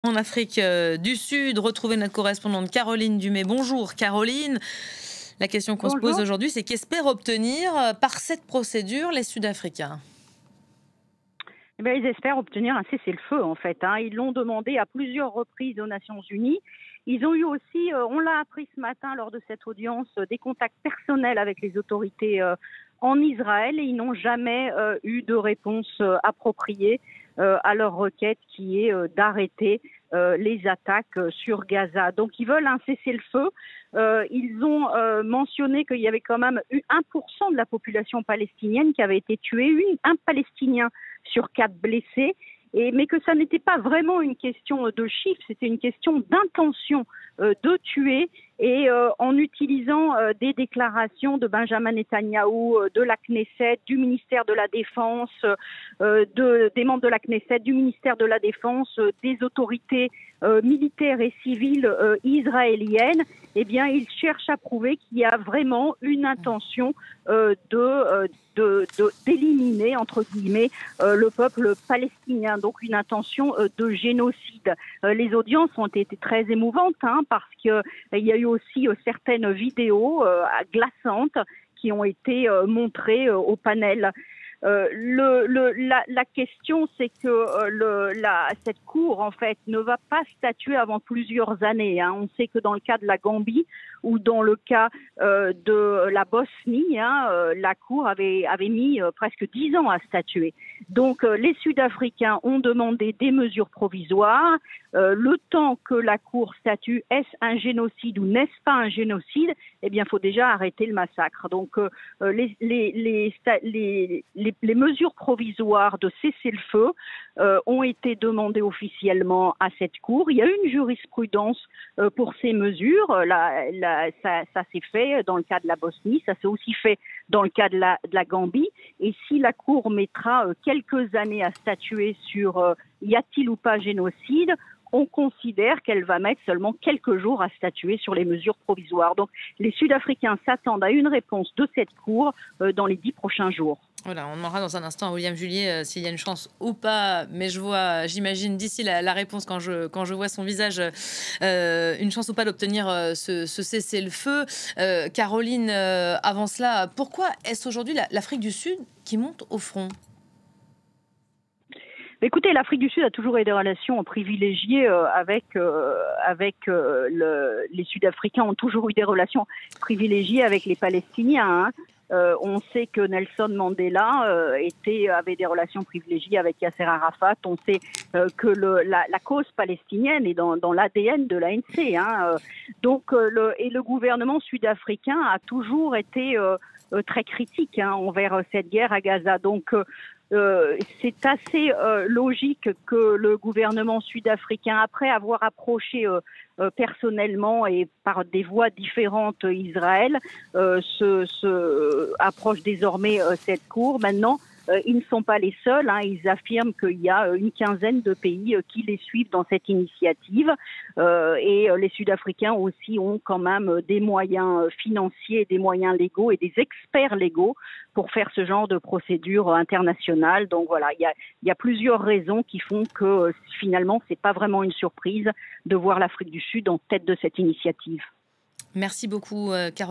En Afrique du Sud, retrouver notre correspondante Caroline Dumais. Bonjour Caroline. La question qu'on se pose Bonjour. aujourd'hui, c'est qu'espèrent obtenir par cette procédure les Sud-Africains? Eh bien, ils espèrent obtenir un cessez-le-feu, en fait. Ils l'ont demandé à plusieurs reprises aux Nations Unies. Ils ont eu aussi, on l'a appris ce matin lors de cette audience, des contacts personnels avec les autorités en Israël et ils n'ont jamais eu de réponse appropriée à leur requête qui est d'arrêter les attaques sur Gaza. Donc ils veulent un cessez-le-feu. Ils ont mentionné qu'il y avait quand même eu 1% de la population palestinienne qui avait été tuée, un Palestinien sur 4 blessés, mais que ça n'était pas vraiment une question de chiffres, c'était une question d'intention de tuer et en utilisant des déclarations de Benjamin Netanyahou, de la Knesset, du ministère de la Défense, des membres de la Knesset, du ministère de la Défense, des autorités militaires et civiles israéliennes, eh bien, ils cherchent à prouver qu'il y a vraiment une intention d'éliminer, entre guillemets, le peuple palestinien, donc une intention de génocide. Les audiences ont été très émouvantes parce qu'il y a eu aussi certaines vidéos glaçantes qui ont été montrées au panel. La question, c'est que cette cour, en fait, ne va pas statuer avant plusieurs années. On sait que dans le cas de la Gambie ou dans le cas de la Bosnie, la cour avait mis presque 10 ans à statuer. Donc, les Sud-Africains ont demandé des mesures provisoires. Le temps que la cour statue, est-ce un génocide ou n'est-ce pas un génocide? Eh bien, il faut déjà arrêter le massacre. Donc, les mesures provisoires de cessez-le-feu ont été demandées officiellement à cette cour. Il y a une jurisprudence pour ces mesures. Ça s'est fait dans le cas de la Bosnie, ça s'est aussi fait dans le cas de la Gambie. Et si la cour mettra quelques années à statuer sur y a-t-il ou pas génocide, on considère qu'elle va mettre seulement quelques jours à statuer sur les mesures provisoires. Donc les Sud-Africains s'attendent à une réponse de cette cour dans les 10 prochains jours. Voilà, on demandera dans un instant à William Julier s'il y a une chance ou pas, mais j'imagine d'ici la réponse quand je vois son visage, une chance ou pas d'obtenir ce cessez-le-feu. Caroline, avant cela, pourquoi est-ce aujourd'hui l'Afrique du Sud qui monte au front? Écoutez, l'Afrique du Sud a toujours eu des relations privilégiées les Sud-Africains ont toujours eu des relations privilégiées avec les Palestiniens. On sait que Nelson Mandela avait des relations privilégiées avec Yasser Arafat. On sait que la cause palestinienne est dans l'ADN de l'ANC. Donc, le gouvernement sud-africain a toujours été très critique envers cette guerre à Gaza. Donc, c'est assez logique que le gouvernement sud-africain, après avoir approché personnellement et par des voies différentes Israël, approche désormais cette cour. Maintenant, ils ne sont pas les seuls. Ils affirment qu'il y a une quinzaine de pays qui les suivent dans cette initiative. Et les Sud-Africains aussi ont quand même des moyens financiers, des moyens légaux et des experts légaux pour faire ce genre de procédure internationale. Donc voilà, il y a plusieurs raisons qui font que finalement, c'est pas vraiment une surprise de voir l'Afrique du Sud en tête de cette initiative. Merci beaucoup, Caroline.